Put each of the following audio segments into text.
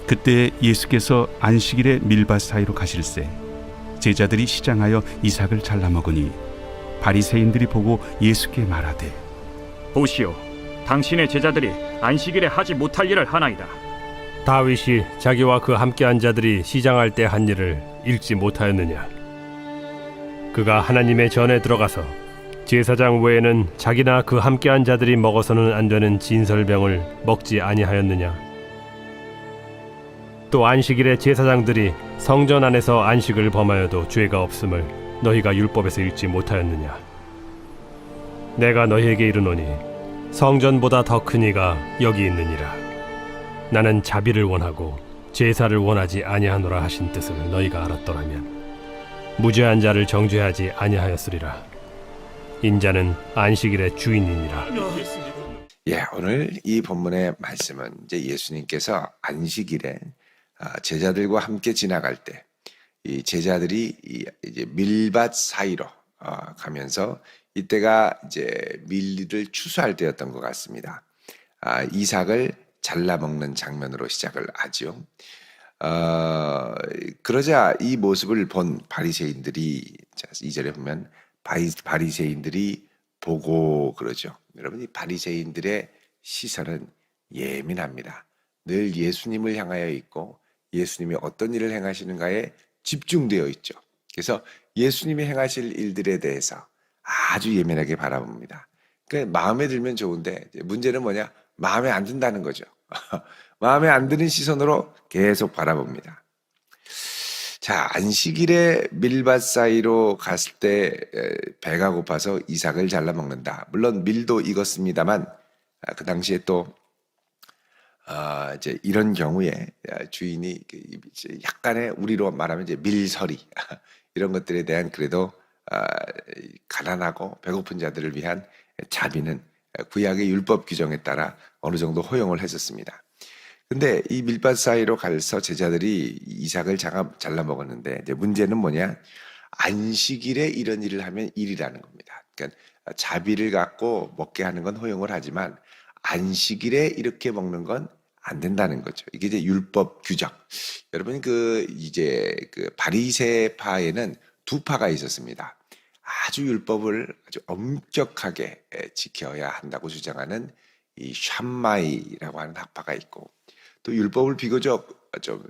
그때 예수께서 안식일에 밀밭 사이로 가실새 제자들이 시장하여 이삭을 잘라 먹으니 바리새인들이 보고 예수께 말하되 보시오, 당신의 제자들이 안식일에 하지 못할 일을 하나이다. 다윗이 자기와 그 함께한 자들이 시장할 때 한 일을 읽지 못하였느냐? 그가 하나님의 전에 들어가서 제사장 외에는 자기나 그 함께한 자들이 먹어서는 안 되는 진설병을 먹지 아니하였느냐? 또 안식일에 제사장들이 성전 안에서 안식을 범하여도 죄가 없음을 너희가 율법에서 읽지 못하였느냐? 내가 너희에게 이르노니 성전보다 더 큰 이가 여기 있느니라. 나는 자비를 원하고 제사를 원하지 아니하노라 하신 뜻을 너희가 알았더라면 무죄한 자를 정죄하지 아니하였으리라. 인자는 안식일의 주인이니라. 예, 오늘 이 본문의 말씀은 이제 예수님께서 안식일에 제자들과 함께 지나갈 때 이 제자들이 이제 밀밭 사이로 가면서 이때가 이제 밀을 추수할 때였던 것 같습니다. 이삭을 잘라 먹는 장면으로 시작을 하죠. 그러자 이 모습을 본 바리새인들이 2절에 보면 바리새인들이 보고 그러죠. 여러분, 이 바리새인들의 시선은 예민합니다. 늘 예수님을 향하여 있고 예수님이 어떤 일을 행하시는가에 집중되어 있죠. 그래서 예수님이 행하실 일들에 대해서 아주 예민하게 바라봅니다. 그러니까 마음에 들면 좋은데 문제는 뭐냐? 마음에 안 든다는 거죠. 마음에 안 드는 시선으로 계속 바라봅니다. 자, 안식일에 밀밭 사이로 갔을 때 배가 고파서 이삭을 잘라 먹는다. 물론 밀도 익었습니다만 그 당시에 또 이제 이런 경우에 주인이 약간의 우리로 말하면 이제 밀서리 이런 것들에 대한 그래도 가난하고 배고픈 자들을 위한 자비는 구약의 율법 규정에 따라 어느 정도 허용을 했었습니다. 근데 이 밀밭 사이로 가서 제자들이 이삭을 잘라 먹었는데 이제 문제는 뭐냐? 안식일에 이런 일을 하면 일이라는 겁니다. 그러니까 자비를 갖고 먹게 하는 건 허용을 하지만 안식일에 이렇게 먹는 건 안 된다는 거죠. 이게 이제 율법 규정. 여러분 이제 바리새파에는 두 파가 있었습니다. 아주 율법을 아주 엄격하게 지켜야 한다고 주장하는 이 샴마이라고 하는 학파가 있고, 또 율법을 비교적 좀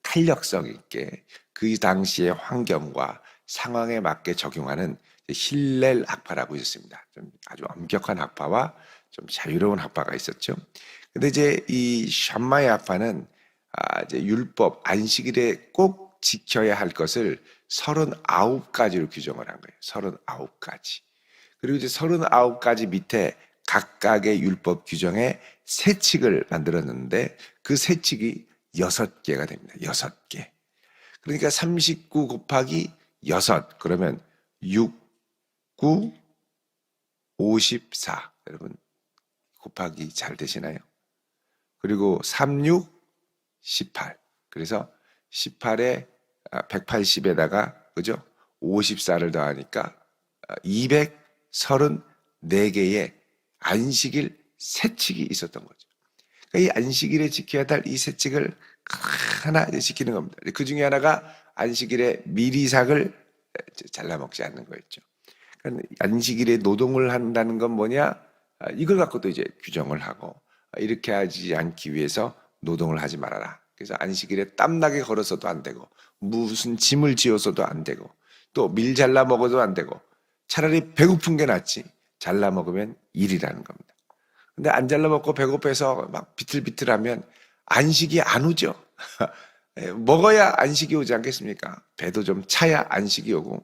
탄력성 있게 그 당시의 환경과 상황에 맞게 적용하는 힐렐 학파라고 있었습니다. 좀 아주 엄격한 학파와 좀 자유로운 학파가 있었죠. 근데 이제 이 샴마이 학파는 이제 율법 안식일에 꼭 지켜야 할 것을 39가지로 규정을 한 거예요. 39가지. 그리고 이제 39가지 밑에 각각의 율법 규정에 세칙을 만들었는데 그 세칙이 6개가 됩니다. 6개. 그러니까 39 곱하기 6 그러면 6, 9, 54. 여러분 곱하기 잘 되시나요? 그리고 3, 6, 18. 그래서 18에 180에다가 그죠? 54를 더하니까 234개의 안식일 세칙이 있었던 거죠. 그러니까 이 안식일에 지켜야 할 이 세칙을 하나 지키는 겁니다. 그 중에 하나가 안식일에 밀이삭을 잘라 먹지 않는 거였죠. 그러니까 안식일에 노동을 한다는 건 뭐냐? 이걸 갖고도 이제 규정을 하고 이렇게 하지 않기 위해서 노동을 하지 말아라. 그래서 안식일에 땀나게 걸어서도 안 되고 무슨 짐을 지어서도 안 되고 또 밀 잘라 먹어도 안 되고 차라리 배고픈 게 낫지 잘라 먹으면 일이라는 겁니다. 근데 안 잘라 먹고 배고파서 막 비틀비틀하면 안식이 안 오죠. 먹어야 안식이 오지 않겠습니까? 배도 좀 차야 안식이 오고.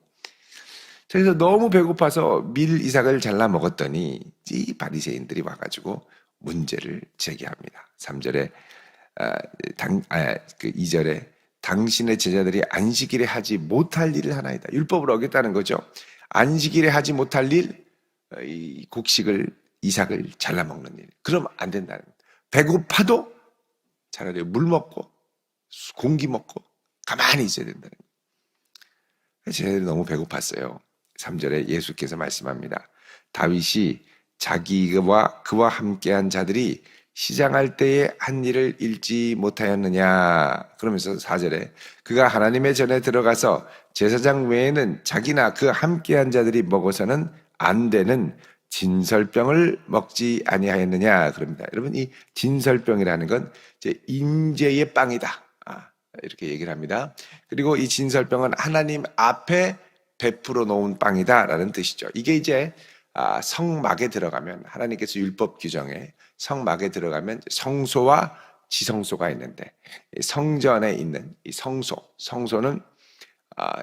그래서 너무 배고파서 밀 이삭을 잘라 먹었더니 이 바리새인들이 와가지고 문제를 제기합니다. 3절에 2절에 당신의 제자들이 안식일에 하지 못할 일을 하나이다. 율법을 어겼다는 거죠. 안식일에 하지 못할 일, 이 곡식을 이삭을 잘라 먹는 일. 그럼 안 된다는 거예요. 배고파도 차라리 물 먹고 공기 먹고 가만히 있어야 된다는 거예요. 제자들이 너무 배고팠어요. 3절에 예수께서 말씀합니다. 다윗이 자기와 그와 함께한 자들이 시장할 때에 한 일을 잃지 못하였느냐. 그러면서 4절에 그가 하나님의 전에 들어가서 제사장 외에는 자기나 그 함께한 자들이 먹어서는 안 되는 진설병을 먹지 아니하였느냐. 그럽니다. 여러분, 이 진설병이라는 건 이제 임재의 빵이다. 이렇게 얘기를 합니다. 그리고 이 진설병은 하나님 앞에 베풀어 놓은 빵이다라는 뜻이죠. 이게 이제 성막에 들어가면, 하나님께서 율법 규정에 성막에 들어가면 성소와 지성소가 있는데, 성전에 있는 이 성소는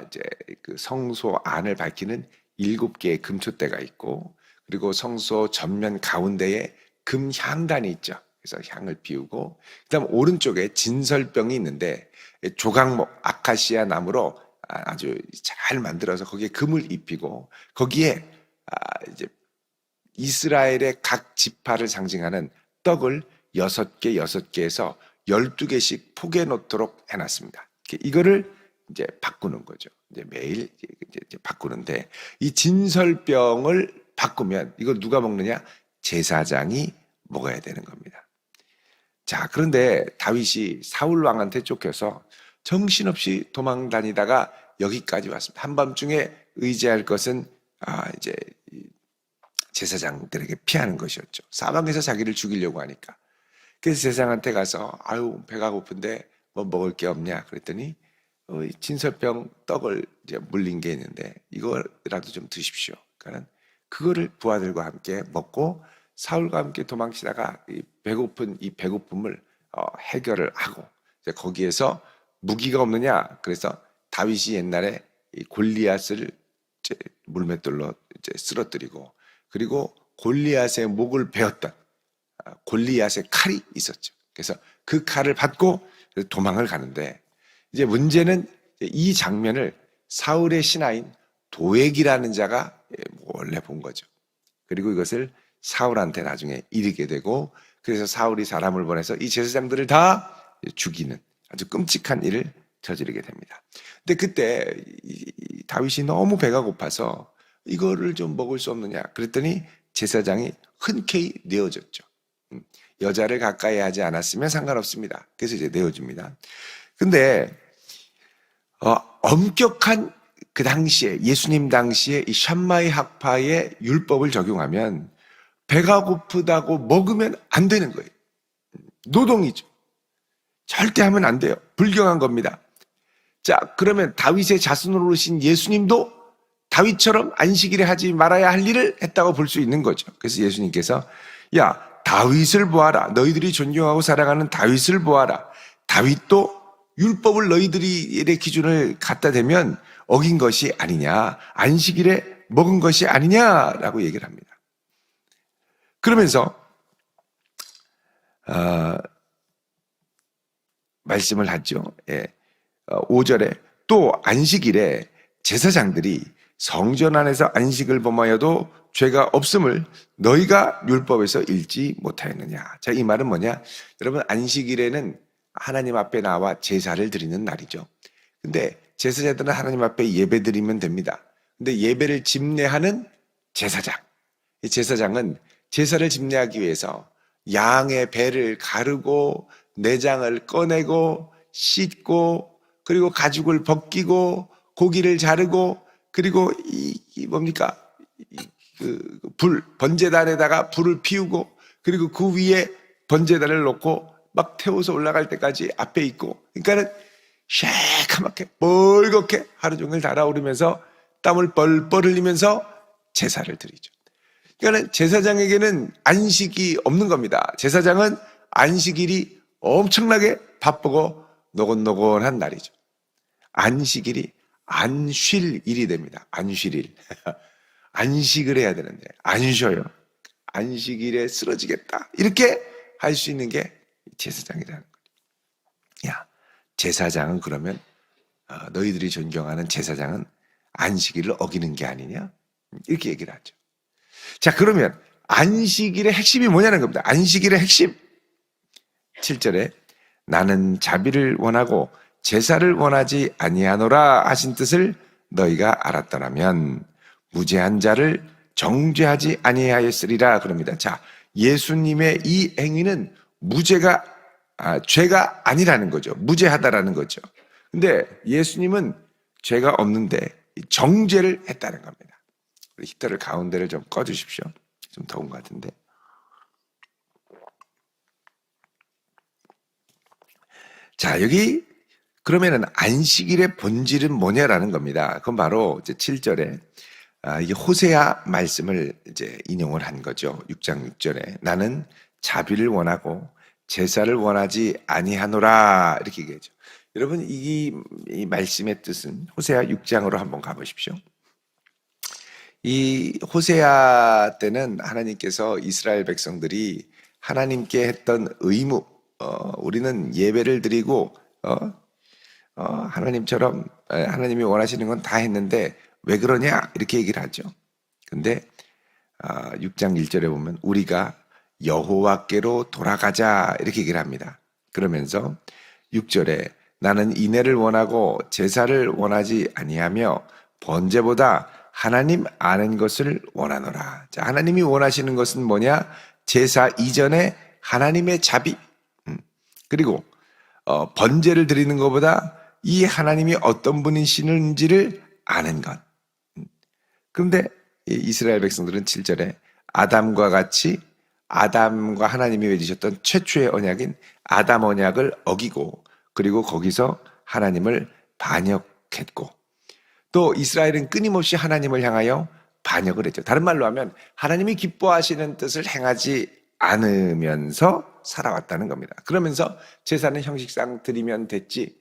이제 그 성소 안을 밝히는 7개의 금촛대가 있고, 그리고 성소 전면 가운데에 금향단이 있죠. 그래서 향을 피우고, 그다음 오른쪽에 진설병이 있는데 조각목 아카시아 나무로 아주 잘 만들어서 거기에 금을 입히고, 거기에 이제 이스라엘의 각 지파를 상징하는 떡을 6개에서 12개씩 포개 놓도록 해놨습니다. 이거를 이제 바꾸는 거죠. 이제 매일 이제 바꾸는데, 이 진설병을 바꾸면 이걸 누가 먹느냐? 제사장이 먹어야 되는 겁니다. 자, 그런데 다윗이 사울 왕한테 쫓겨서 정신없이 도망 다니다가 여기까지 왔습니다. 한밤중에 의지할 것은 이제 제사장들에게 피하는 것이었죠. 사방에서 자기를 죽이려고 하니까. 그래서 제사장한테 가서 아유, 배가 고픈데 뭐 먹을 게 없냐 그랬더니 진설병 떡을 이제 물린 게 있는데 이거라도 좀 드십시오. 그러니까 그거를 부하들과 함께 먹고 사울과 함께 도망치다가 배고픈 이 배고픔을 해결을 하고, 이제 거기에서 무기가 없느냐. 그래서 다윗이 옛날에 이 골리앗을 이제 물맷돌로 이제 쓰러뜨리고, 그리고 골리앗의 목을 베었던 골리앗의 칼이 있었죠. 그래서 그 칼을 받고 도망을 가는데, 이제 문제는 이 장면을 사울의 신하인 도액이라는 자가 원래 본 거죠. 그리고 이것을 사울한테 나중에 이르게 되고, 그래서 사울이 사람을 보내서 이 제사장들을 다 죽이는 아주 끔찍한 일을 저지르게 됩니다. 근데 그때 다윗이 너무 배가 고파서 이거를 좀 먹을 수 없느냐 그랬더니 제사장이 흔쾌히 내어줬죠. 여자를 가까이 하지 않았으면 상관없습니다. 그래서 이제 내어줍니다. 근데 엄격한 그 당시에, 예수님 당시에 이 샴마이 학파의 율법을 적용하면 배가 고프다고 먹으면 안 되는 거예요. 노동이죠. 절대 하면 안 돼요. 불경한 겁니다. 자, 그러면 다윗의 자손으로 오신 예수님도 다윗처럼 안식일에 하지 말아야 할 일을 했다고 볼 수 있는 거죠. 그래서 예수님께서 야, 다윗을 보아라. 너희들이 존경하고 사랑하는 다윗을 보아라. 다윗도 율법을 너희들의 기준을 갖다 대면 어긴 것이 아니냐, 안식일에 먹은 것이 아니냐라고 얘기를 합니다. 그러면서 말씀을 하죠. 5절에 또 안식일에 제사장들이 성전 안에서 안식을 범하여도 죄가 없음을 너희가 율법에서 읽지 못하였느냐. 자, 이 말은 뭐냐? 여러분, 안식일에는 하나님 앞에 나와 제사를 드리는 날이죠. 근데 제사자들은 하나님 앞에 예배 드리면 됩니다. 근데 예배를 집례하는 제사장, 이 제사장은 제사를 집례하기 위해서 양의 배를 가르고 내장을 꺼내고 씻고, 그리고 가죽을 벗기고 고기를 자르고, 그리고 뭡니까? 번제단에다가 불을 피우고, 그리고 그 위에 번제단을 놓고 막 태워서 올라갈 때까지 앞에 있고, 그러니까는 새카맣게 벌겋게 하루 종일 달아오르면서 땀을 뻘뻘 흘리면서 제사를 드리죠. 그러니까 제사장에게는 안식이 없는 겁니다. 제사장은 안식일이 엄청나게 바쁘고 노곤노곤한 날이죠. 안식일이 안 쉴 일이 됩니다. 안 쉴 일. 안식을 해야 되는데 안 쉬어요. 안식일에 쓰러지겠다. 이렇게 할 수 있는 게 제사장이라는 거죠. 야, 제사장은 그러면 너희들이 존경하는 제사장은 안식일을 어기는 게 아니냐? 이렇게 얘기를 하죠. 자, 그러면 안식일의 핵심이 뭐냐는 겁니다. 안식일의 핵심. 7절에 나는 자비를 원하고 제사를 원하지 아니하노라 하신 뜻을 너희가 알았더라면 무죄한 자를 정죄하지 아니하였으리라 그럽니다. 자, 예수님의 이 행위는 죄가 아니라는 거죠. 무죄하다라는 거죠. 근데 예수님은 죄가 없는데 정죄를 했다는 겁니다. 우리 히터를 가운데를 좀 꺼주십시오. 좀 더운 것 같은데. 자, 여기 그러면은 안식일의 본질은 뭐냐라는 겁니다. 그건 바로 이제 7절에 이게 호세아 말씀을 이제 인용을 한 거죠. 6장 6절에 나는 자비를 원하고 제사를 원하지 아니하노라 이렇게 얘기하죠. 여러분 이 말씀의 뜻은 호세아 6장으로 한번 가보십시오. 이 호세아 때는 하나님께서 이스라엘 백성들이 하나님께 했던 의무, 우리는 예배를 드리고 하나님처럼 하나님이 원하시는 건 다 했는데 왜 그러냐 이렇게 얘기를 하죠. 근데 6장 1절에 보면 우리가 여호와께로 돌아가자 이렇게 얘기를 합니다. 그러면서 6절에 나는 인애를 원하고 제사를 원하지 아니하며 번제보다 하나님 아는 것을 원하노라. 자, 하나님이 원하시는 것은 뭐냐? 제사 이전에 하나님의 자비, 그리고 번제를 드리는 것보다 이 하나님이 어떤 분이시는지를 아는 것. 그런데 이스라엘 백성들은 7절에 아담과 같이 아담과 하나님이 맺으셨던 최초의 언약인 아담 언약을 어기고 그리고 거기서 하나님을 반역했고 또 이스라엘은 끊임없이 하나님을 향하여 반역을 했죠. 다른 말로 하면 하나님이 기뻐하시는 뜻을 행하지 않으면서 살아왔다는 겁니다. 그러면서 제사는 형식상 드리면 됐지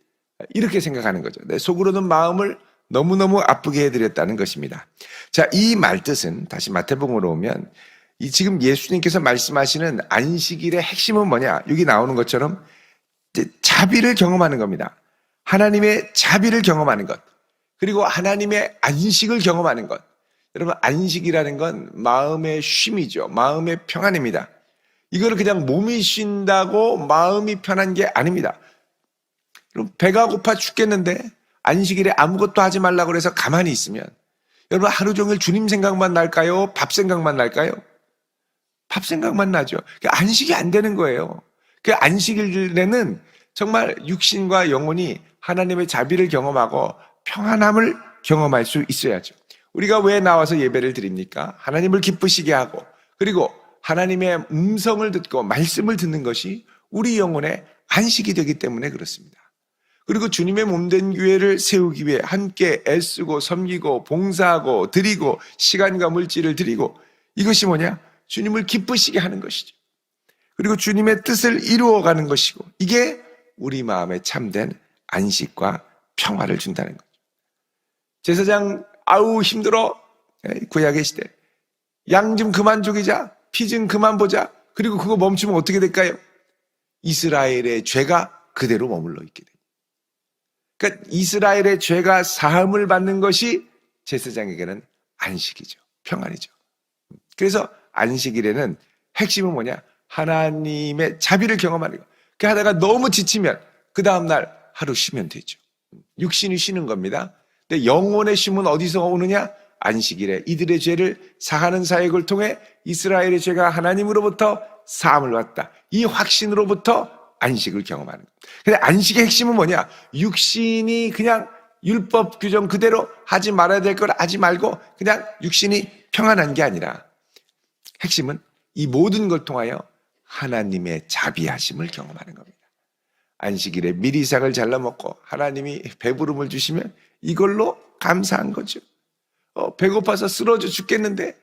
이렇게 생각하는 거죠. 내 속으로는 마음을 너무너무 아프게 해드렸다는 것입니다. 자, 이 말뜻은 다시 마태복음으로 오면 이 지금 예수님께서 말씀하시는 안식일의 핵심은 뭐냐? 여기 나오는 것처럼 자비를 경험하는 겁니다. 하나님의 자비를 경험하는 것. 그리고 하나님의 안식을 경험하는 것. 여러분 안식이라는 건 마음의 쉼이죠. 마음의 평안입니다. 이거를 그냥 몸이 쉰다고 마음이 편한 게 아닙니다. 여러분 배가 고파 죽겠는데 안식일에 아무것도 하지 말라고 그래서 가만히 있으면 여러분 하루 종일 주님 생각만 날까요? 밥 생각만 날까요? 밥 생각만 나죠. 안식이 안 되는 거예요. 그 안식일에는 정말 육신과 영혼이 하나님의 자비를 경험하고 평안함을 경험할 수 있어야죠. 우리가 왜 나와서 예배를 드립니까? 하나님을 기쁘시게 하고 그리고 하나님의 음성을 듣고 말씀을 듣는 것이 우리 영혼의 안식이 되기 때문에 그렇습니다. 그리고 주님의 몸된 교회를 세우기 위해 함께 애쓰고 섬기고 봉사하고 드리고 시간과 물질을 드리고 이것이 뭐냐? 주님을 기쁘시게 하는 것이죠. 그리고 주님의 뜻을 이루어가는 것이고 이게 우리 마음에 참된 안식과 평화를 준다는 거죠. 제사장 아우 힘들어 구약의 시대 양 좀 그만 죽이자 피 좀 그만 보자 그리고 그거 멈추면 어떻게 될까요? 이스라엘의 죄가 그대로 머물러 있게 됩니다. 그러니까 이스라엘의 죄가 사함을 받는 것이 제사장에게는 안식이죠. 평안이죠. 그래서 안식일에는 핵심은 뭐냐? 하나님의 자비를 경험하는 거. 그 하다가 너무 지치면 그 다음날 하루 쉬면 되죠. 육신이 쉬는 겁니다. 근데 영혼의 쉼은 어디서 오느냐? 안식일에 이들의 죄를 사하는 사역을 통해 이스라엘의 죄가 하나님으로부터 사함을 받다. 이 확신으로부터 안식을 경험하는 거예요. 근데 안식의 핵심은 뭐냐? 육신이 그냥 율법 규정 그대로 하지 말아야 될 걸 하지 말고 그냥 육신이 평안한 게 아니라 핵심은 이 모든 걸 통하여 하나님의 자비하심을 경험하는 겁니다. 안식일에 미리삭을 잘라 먹고 하나님이 배부름을 주시면 이걸로 감사한 거죠. 배고파서 쓰러져 죽겠는데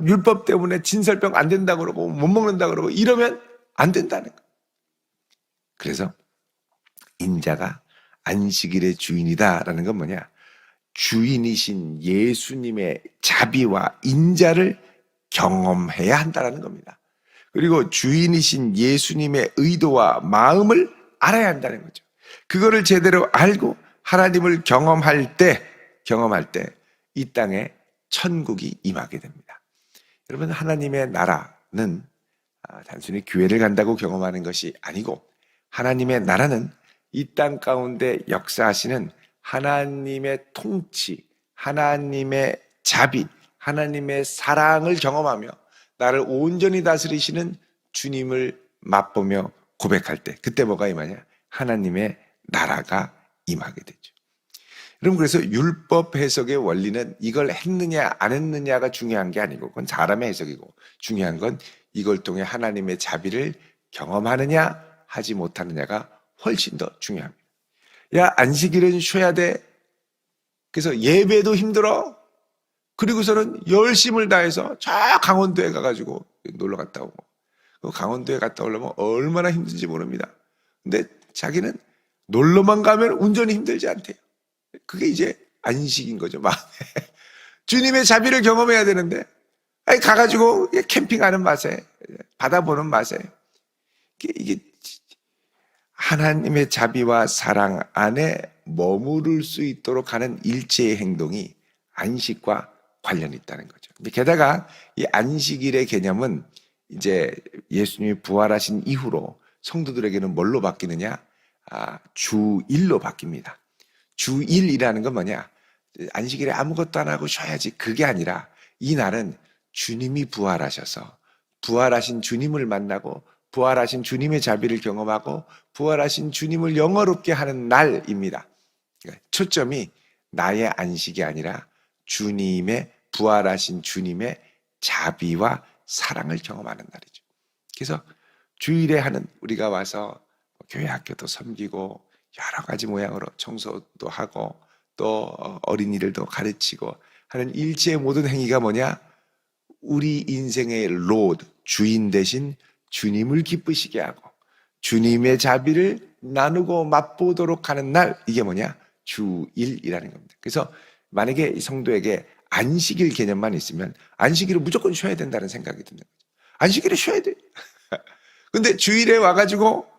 율법 때문에 진설병 안 된다고 그러고 못 먹는다고 그러고 이러면 안 된다는 거예요. 그래서 인자가 안식일의 주인이다라는 건 뭐냐? 주인이신 예수님의 자비와 인자를 경험해야 한다는 겁니다. 그리고 주인이신 예수님의 의도와 마음을 알아야 한다는 거죠. 그거를 제대로 알고 하나님을 경험할 때 이 땅에 천국이 임하게 됩니다. 여러분 하나님의 나라는 단순히 교회를 간다고 경험하는 것이 아니고 하나님의 나라는 이 땅 가운데 역사하시는 하나님의 통치, 하나님의 자비, 하나님의 사랑을 경험하며 나를 온전히 다스리시는 주님을 맛보며 고백할 때 그때 뭐가 임하냐? 하나님의 나라가 임하게 되죠. 여러분 그래서 율법 해석의 원리는 이걸 했느냐 안 했느냐가 중요한 게 아니고 그건 사람의 해석이고 중요한 건 이걸 통해 하나님의 자비를 경험하느냐 하지 못하느냐가 훨씬 더 중요합니다. 야 안식일은 쉬어야 돼. 그래서 예배도 힘들어. 그리고서는 열심을 다해서 저 강원도에 가가지고 놀러 갔다 오고 강원도에 갔다 오려면 얼마나 힘든지 모릅니다. 근데 자기는 놀러만 가면 운전이 힘들지 않대요. 그게 이제 안식인 거죠, 마음에. 주님의 자비를 경험해야 되는데, 아니, 가가지고 캠핑하는 맛에, 바다 보는 맛에, 이게 하나님의 자비와 사랑 안에 머무를 수 있도록 하는 일체의 행동이 안식과 관련이 있다는 거죠. 게다가 이 안식일의 개념은 이제 예수님이 부활하신 이후로 성도들에게는 뭘로 바뀌느냐? 주일로 바뀝니다. 주일이라는 건 뭐냐? 안식일에 아무것도 안 하고 쉬어야지. 그게 아니라 이 날은 주님이 부활하셔서 부활하신 주님을 만나고 부활하신 주님의 자비를 경험하고 부활하신 주님을 영화롭게 하는 날입니다. 초점이 나의 안식이 아니라 주님의 부활하신 주님의 자비와 사랑을 경험하는 날이죠. 그래서 주일에 하는 우리가 와서 교회 학교도 섬기고 여러 가지 모양으로 청소도 하고 또 어린이들도 가르치고 하는 일체의 모든 행위가 뭐냐? 우리 인생의 로드, 주인 대신 주님을 기쁘시게 하고 주님의 자비를 나누고 맛보도록 하는 날, 이게 뭐냐? 주일이라는 겁니다. 그래서 만약에 이 성도에게 안식일 개념만 있으면 안식일을 무조건 쉬어야 된다는 생각이 드는 거죠. 안식일에 쉬어야 돼. 근데 주일에 와가지고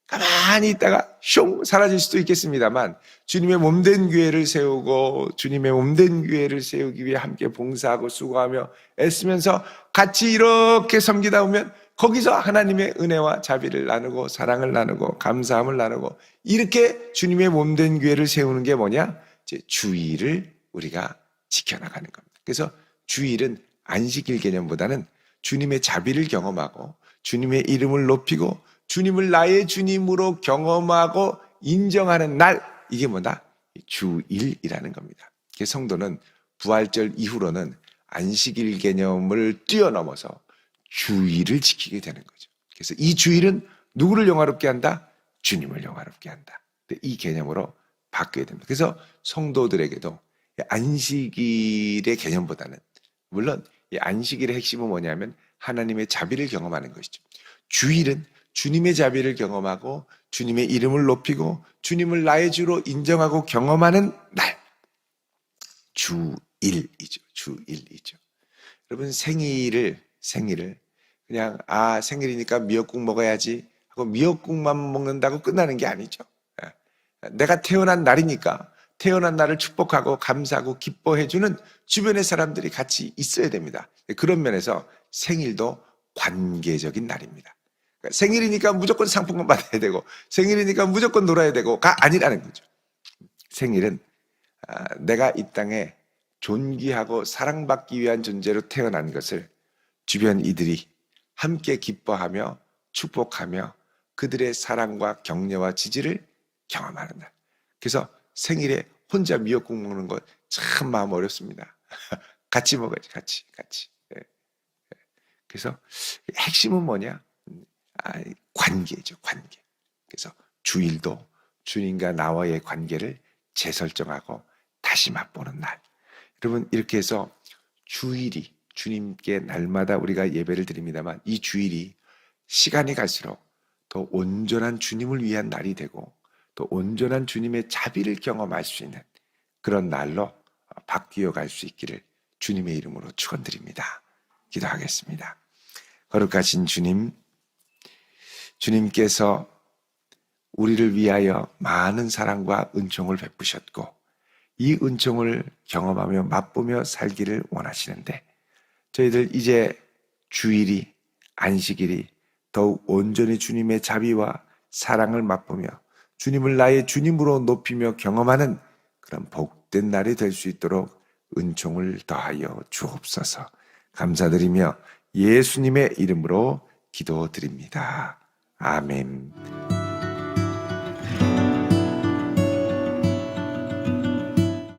가만히 있다가 슝 사라질 수도 있겠습니다만 주님의 몸된 교회를 세우고 주님의 몸된 교회를 세우기 위해 함께 봉사하고 수고하며 애쓰면서 같이 이렇게 섬기다 보면 거기서 하나님의 은혜와 자비를 나누고 사랑을 나누고 감사함을 나누고 이렇게 주님의 몸된 교회를 세우는 게 뭐냐? 이제 주일을 우리가 지켜나가는 겁니다. 그래서 주일은 안식일 개념보다는 주님의 자비를 경험하고 주님의 이름을 높이고 주님을 나의 주님으로 경험하고 인정하는 날, 이게 뭐다? 주일이라는 겁니다. 성도는 부활절 이후로는 안식일 개념을 뛰어넘어서 주일을 지키게 되는 거죠. 그래서 이 주일은 누구를 영화롭게 한다? 주님을 영화롭게 한다. 이 개념으로 바뀌어야 됩니다. 그래서 성도들에게도 안식일의 개념보다는, 물론 이 안식일의 핵심은 뭐냐면 하나님의 자비를 경험하는 것이죠. 주일은 주님의 자비를 경험하고 주님의 이름을 높이고 주님을 나의 주로 인정하고 경험하는 날, 주일이죠. 주일이죠. 여러분 생일을 그냥 생일이니까 미역국 먹어야지 하고 미역국만 먹는다고 끝나는 게 아니죠. 내가 태어난 날이니까 태어난 날을 축복하고 감사하고 기뻐해주는 주변의 사람들이 같이 있어야 됩니다. 그런 면에서 생일도 관계적인 날입니다. 생일이니까 무조건 상품권 받아야 되고 생일이니까 무조건 놀아야 되고가 아니라는 거죠. 생일은 내가 이 땅에 존귀하고 사랑받기 위한 존재로 태어난 것을 주변 이들이 함께 기뻐하며 축복하며 그들의 사랑과 격려와 지지를 경험하는 날. 그래서 생일에 혼자 미역국 먹는 거 참 마음 어렵습니다. 같이 먹어야지, 같이. 그래서 핵심은 뭐냐? 관계죠, 관계. 그래서 주일도 주님과 나와의 관계를 재설정하고 다시 맛보는 날. 여러분, 이렇게 해서 주일이 주님께 날마다 우리가 예배를 드립니다만 이 주일이 시간이 갈수록 더 온전한 주님을 위한 날이 되고 또 온전한 주님의 자비를 경험할 수 있는 그런 날로 바뀌어 갈 수 있기를 주님의 이름으로 축원드립니다. 기도하겠습니다. 거룩하신 주님, 주님께서 우리를 위하여 많은 사랑과 은총을 베푸셨고 이 은총을 경험하며 맛보며 살기를 원하시는데 저희들 이제 주일이, 안식일이 더욱 온전히 주님의 자비와 사랑을 맛보며 주님을 나의 주님으로 높이며 경험하는 그런 복된 날이 될 수 있도록 은총을 더하여 주옵소서. 감사드리며 예수님의 이름으로 기도드립니다. 아멘.